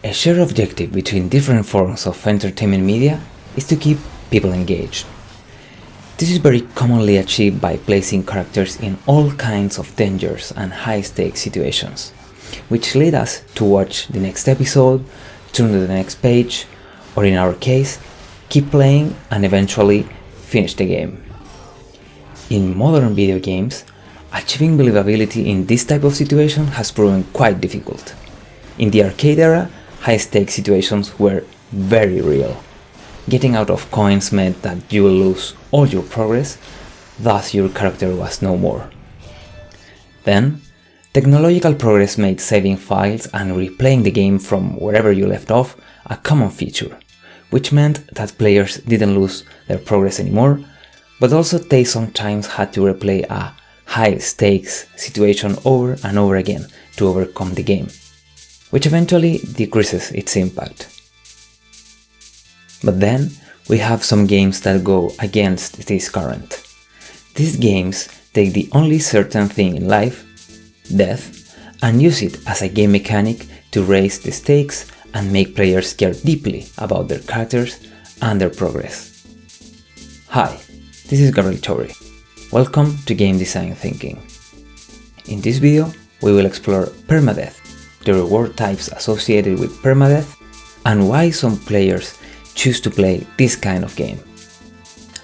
A shared objective between different forms of entertainment media is to keep people engaged. This is very commonly achieved by placing characters in all kinds of dangerous and high-stakes situations, which lead us to watch the next episode, turn to the next page, or in our case, keep playing and eventually finish the game. In modern video games, achieving believability in this type of situation has proven quite difficult. In the arcade era, high-stakes situations were very real. Getting out of coins meant that you will lose all your progress, thus your character was no more. Then, technological progress made saving files and replaying the game from wherever you left off a common feature, which meant that players didn't lose their progress anymore, but also they sometimes had to replay a high-stakes situation over and over again to overcome the game, which eventually decreases its impact. But then, we have some games that go against this current. These games take the only certain thing in life, death, and use it as a game mechanic to raise the stakes and make players care deeply about their characters and their progress. Hi, this is Gabriel Tori. Welcome to Game Design Thinking. In this video, we will explore permadeath, the reward types associated with permadeath, and why some players choose to play this kind of game.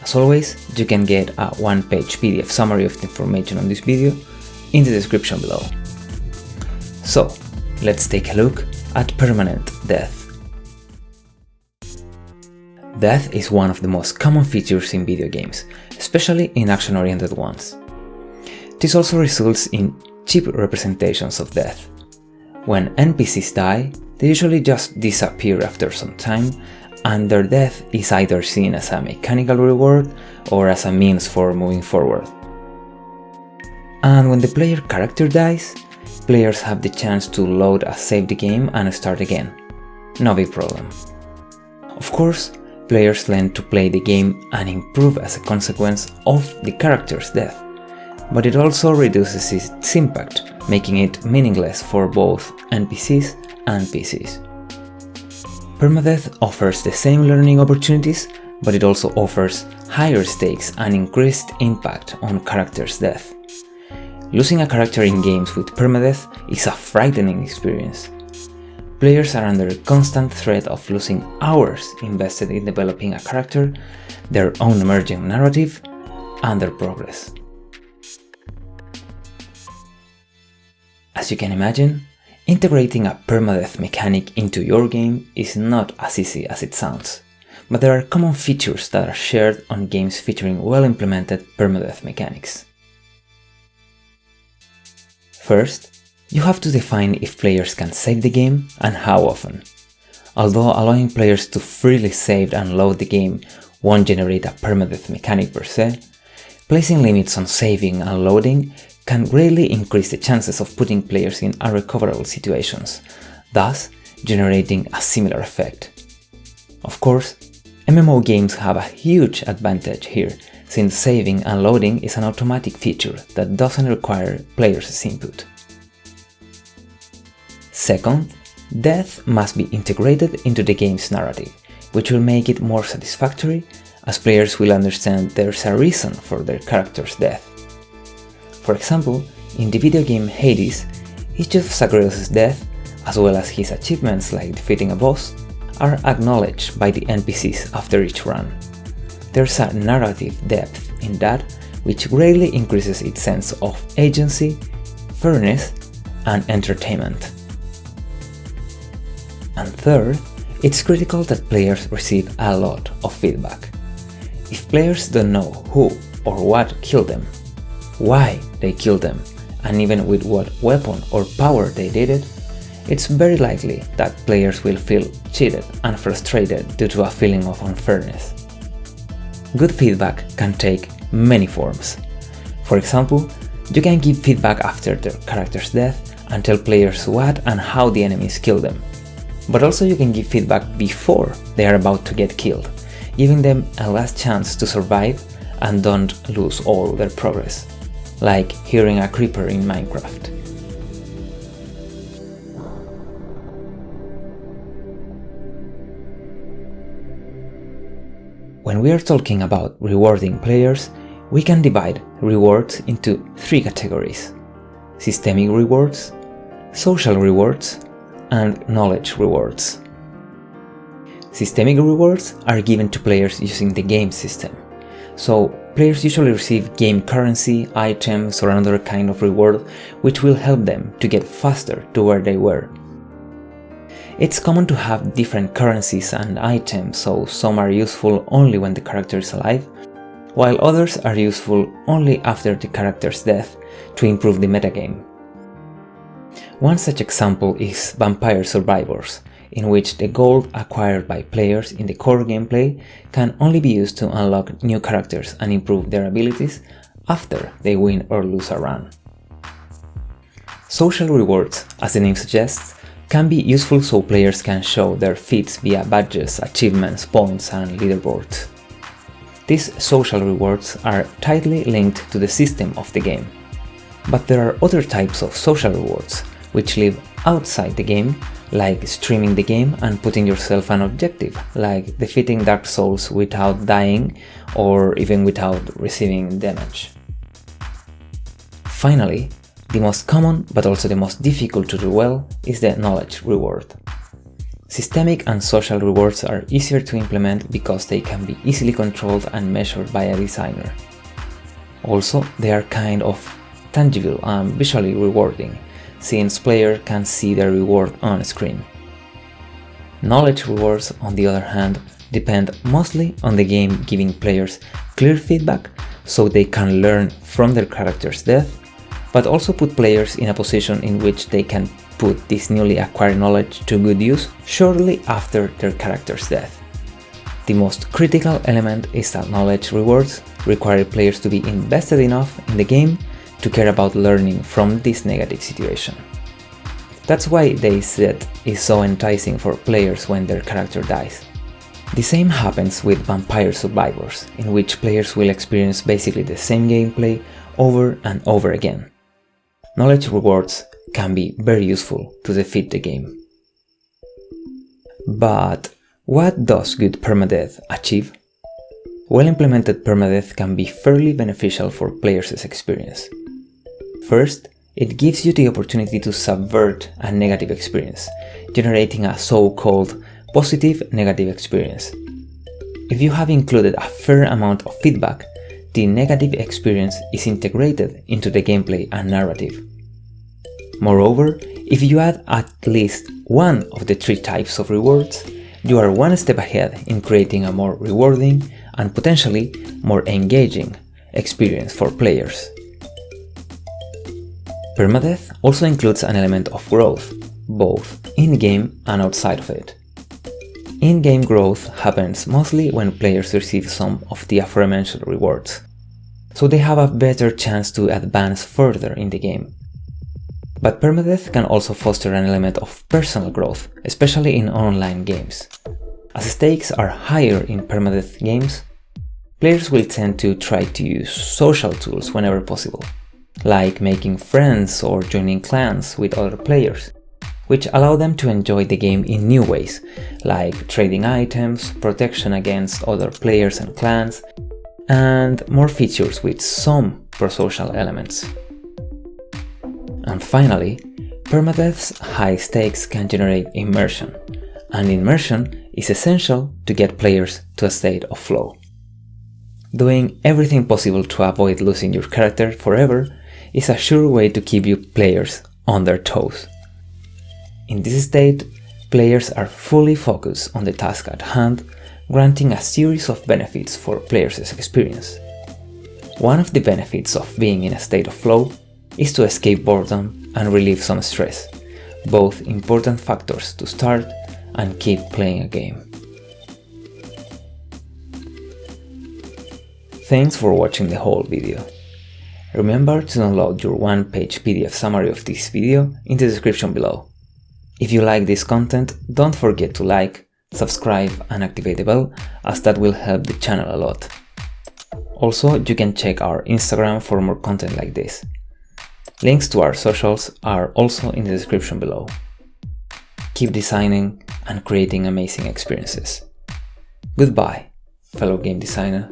As always, you can get a one-page PDF summary of the information on this video in the description below. So, let's take a look at permanent death. Death is one of the most common features in video games, especially in action-oriented ones. This also results in cheap representations of death. When NPCs die, they usually just disappear after some time, and their death is either seen as a mechanical reward or as a means for moving forward. And when the player character dies, players have the chance to load a saved game and start again. No big problem. Of course, players learn to play the game and improve as a consequence of the character's death, but it also reduces its impact, making it meaningless for both NPCs and PCs. Permadeath offers the same learning opportunities, but it also offers higher stakes and increased impact on characters' death. Losing a character in games with permadeath is a frightening experience. Players are under constant threat of losing hours invested in developing a character, their own emerging narrative, and their progress. As you can imagine, integrating a permadeath mechanic into your game is not as easy as it sounds, but there are common features that are shared on games featuring well-implemented permadeath mechanics. First, you have to define if players can save the game and how often. Although allowing players to freely save and load the game won't generate a permadeath mechanic per se, placing limits on saving and loading can greatly increase the chances of putting players in unrecoverable situations, thus generating a similar effect. Of course, MMO games have a huge advantage here, since saving and loading is an automatic feature that doesn't require players' input. Second, death must be integrated into the game's narrative, which will make it more satisfactory, as players will understand there's a reason for their character's death. For example, in the video game Hades, each of Zagreus' death, as well as his achievements like defeating a boss, are acknowledged by the NPCs after each run. There's a narrative depth in that which greatly increases its sense of agency, fairness, and entertainment. And third, it's critical that players receive a lot of feedback. If players don't know who or what killed them, why they killed them, and even with what weapon or power they did it, it's very likely that players will feel cheated and frustrated due to a feeling of unfairness. Good feedback can take many forms. For example, you can give feedback after their character's death and tell players what and how the enemies killed them. But also you can give feedback before they are about to get killed, giving them a last chance to survive and don't lose all their progress, like hearing a creeper in Minecraft. When we are talking about rewarding players, we can divide rewards into 3 categories: systemic rewards, social rewards, and knowledge rewards. Systemic rewards are given to players using the game system. So, players usually receive game currency, items, or another kind of reward which will help them to get faster to where they were. It's common to have different currencies and items, so some are useful only when the character is alive, while others are useful only after the character's death to improve the metagame. One such example is Vampire Survivors, in which the gold acquired by players in the core gameplay can only be used to unlock new characters and improve their abilities after they win or lose a run. Social rewards, as the name suggests, can be useful so players can show their feats via badges, achievements, points, and leaderboards. These social rewards are tightly linked to the system of the game. But there are other types of social rewards, which live outside the game, like streaming the game and putting yourself an objective, like defeating Dark Souls without dying or even without receiving damage. Finally, the most common but also the most difficult to do well is the knowledge reward. Systemic and social rewards are easier to implement because they can be easily controlled and measured by a designer. Also, they are kind of tangible and visually rewarding, since players can see their reward on screen. Knowledge rewards, on the other hand, depend mostly on the game giving players clear feedback so they can learn from their character's death, but also put players in a position in which they can put this newly acquired knowledge to good use shortly after their character's death. The most critical element is that knowledge rewards require players to be invested enough in the game to care about learning from this negative situation. That's why they said it's so enticing for players when their character dies. The same happens with Vampire Survivors, in which players will experience basically the same gameplay over and over again. Knowledge rewards can be very useful to defeat the game. But what does good permadeath achieve? Well-implemented permadeath can be fairly beneficial for players' experience. First, it gives you the opportunity to subvert a negative experience, generating a so-called positive negative experience. If you have included a fair amount of feedback, the negative experience is integrated into the gameplay and narrative. Moreover, if you add at least one of the 3 types of rewards, you are one step ahead in creating a more rewarding and potentially more engaging experience for players. Permadeath also includes an element of growth, both in-game and outside of it. In-game growth happens mostly when players receive some of the aforementioned rewards, so they have a better chance to advance further in the game. But permadeath can also foster an element of personal growth, especially in online games. As stakes are higher in permadeath games, players will tend to try to use social tools whenever possible, like making friends or joining clans with other players, which allow them to enjoy the game in new ways, like trading items, protection against other players and clans, and more features with some pro-social elements. And finally, permadeath's high stakes can generate immersion, and immersion is essential to get players to a state of flow. Doing everything possible to avoid losing your character forever is a sure way to keep you players on their toes. In this state, players are fully focused on the task at hand, granting a series of benefits for players' experience. One of the benefits of being in a state of flow is to escape boredom and relieve some stress, both important factors to start and keep playing a game. Thanks for watching the whole video. Remember to download your one-page PDF summary of this video in the description below. If you like this content, don't forget to like, subscribe and activate the bell, as that will help the channel a lot. Also, you can check our Instagram for more content like this. Links to our socials are also in the description below. Keep designing and creating amazing experiences. Goodbye. fellow game designer.